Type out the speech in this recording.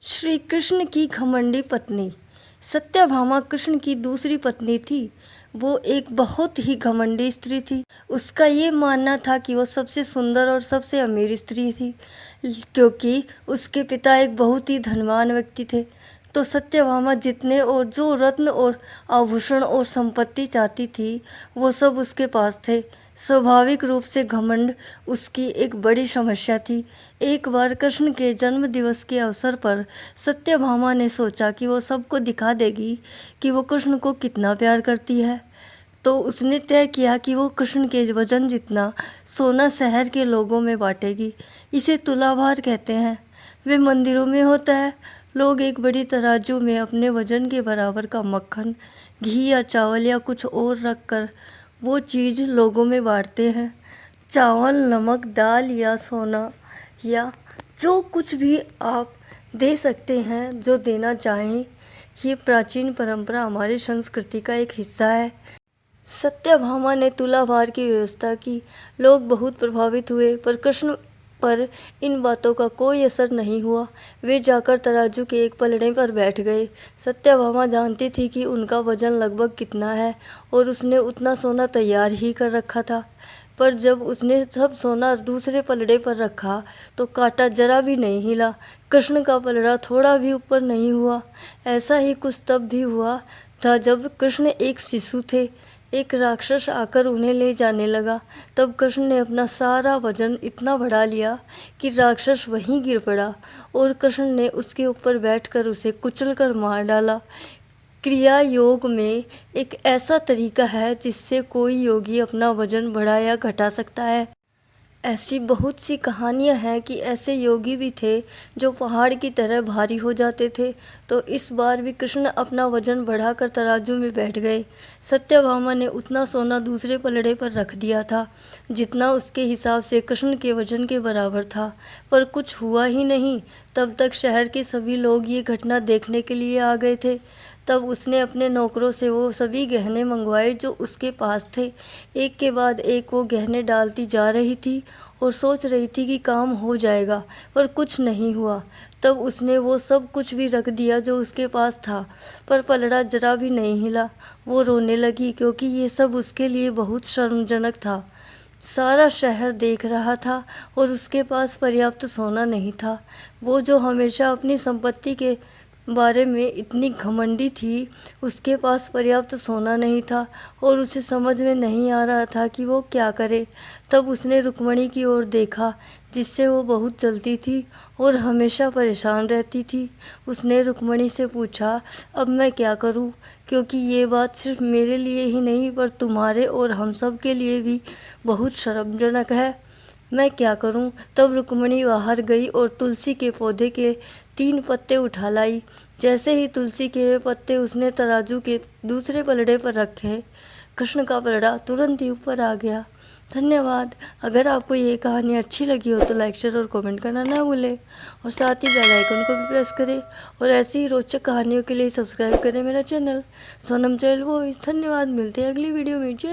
श्री कृष्ण की घमंडी पत्नी। सत्यभामा कृष्ण की दूसरी पत्नी थी। वो एक बहुत ही घमंडी स्त्री थी। उसका ये मानना था कि वो सबसे सुंदर और सबसे अमीर स्त्री थी, क्योंकि उसके पिता एक बहुत ही धनवान व्यक्ति थे। तो सत्यभामा जितने और जो रत्न और आभूषण और संपत्ति चाहती थी, वो सब उसके पास थे। स्वाभाविक रूप से घमंड उसकी एक बड़ी समस्या थी। एक बार कृष्ण के जन्म दिवस के अवसर पर सत्यभामा ने सोचा कि वो सबको दिखा देगी कि वो कृष्ण को कितना प्यार करती है। तो उसने तय किया कि वो कृष्ण के वजन जितना सोना शहर के लोगों में बांटेगी। इसे तुलाभार कहते हैं। वे मंदिरों में होता है। लोग एक बड़ी तराजू में अपने वजन के बराबर का मक्खन, घी या चावल या कुछ और रखकर वो चीज़ लोगों में बांटते हैं। चावल, नमक, दाल या सोना या जो कुछ भी आप दे सकते हैं, जो देना चाहें। ये प्राचीन परंपरा हमारी संस्कृति का एक हिस्सा है। सत्यभामा ने तुलाभार की व्यवस्था की। लोग बहुत प्रभावित हुए, पर कृष्ण पर इन बातों का कोई असर नहीं हुआ। वे जाकर तराजू के एक पलड़े पर बैठ गए। सत्यभामा जानती थी कि उनका वजन लगभग कितना है और उसने उतना सोना तैयार ही कर रखा था। पर जब उसने सब सोना दूसरे पलड़े पर रखा तो कांटा जरा भी नहीं हिला। कृष्ण का पलड़ा थोड़ा भी ऊपर नहीं हुआ। ऐसा ही कुछ तब भी हुआ था जब कृष्ण एक शिशु थे। एक राक्षस आकर उन्हें ले जाने लगा। तब कृष्ण ने अपना सारा वजन इतना बढ़ा लिया कि राक्षस वहीं गिर पड़ा और कृष्ण ने उसके ऊपर बैठकर उसे कुचलकर मार डाला। क्रिया योग में एक ऐसा तरीका है जिससे कोई योगी अपना वजन बढ़ा या घटा सकता है। ऐसी बहुत सी कहानियां हैं कि ऐसे योगी भी थे जो पहाड़ की तरह भारी हो जाते थे। तो इस बार भी कृष्ण अपना वजन बढ़ाकर तराजू में बैठ गए। सत्यभामा ने उतना सोना दूसरे पलड़े पर रख दिया था जितना उसके हिसाब से कृष्ण के वजन के बराबर था, पर कुछ हुआ ही नहीं। तब तक शहर के सभी लोग ये घटना देखने के लिए आ गए थे। तब उसने अपने नौकरों से वो सभी गहने मंगवाए जो उसके पास थे। एक के बाद एक वो गहने डालती जा रही थी और सोच रही थी कि काम हो जाएगा, पर कुछ नहीं हुआ। तब उसने वो सब कुछ भी रख दिया जो उसके पास था, पर पलड़ा जरा भी नहीं हिला। वो रोने लगी क्योंकि ये सब उसके लिए बहुत शर्मजनक था। सारा शहर देख रहा था और उसके पास पर्याप्त सोना नहीं था। वो जो हमेशा अपनी संपत्ति के बारे में इतनी घमंडी थी, उसके पास पर्याप्त सोना नहीं था और उसे समझ में नहीं आ रहा था कि वो क्या करे। तब उसने रुक्मणी की ओर देखा, जिससे वो बहुत जलती थी और हमेशा परेशान रहती थी। उसने रुक्मणी से पूछा, अब मैं क्या करूं? क्योंकि ये बात सिर्फ मेरे लिए ही नहीं पर तुम्हारे और हम सब के लिए भी बहुत शर्मजनक है। मैं क्या करूं? तब रुक्मणी बाहर गई और तुलसी के पौधे के 3 पत्ते उठा लाई। जैसे ही तुलसी के पत्ते उसने तराजू के दूसरे पलड़े पर रखे, कृष्ण का पलड़ा तुरंत ही ऊपर आ गया। धन्यवाद। अगर आपको ये कहानी अच्छी लगी हो तो लाइक, शेयर और कमेंट करना ना भूलें और साथ ही बेल आइकन को भी प्रेस करें और ऐसी ही रोचक कहानियों के लिए सब्सक्राइब करें मेरा चैनल सोनम चहल वॉइस। धन्यवाद। मिलते हैं अगली वीडियो में। जय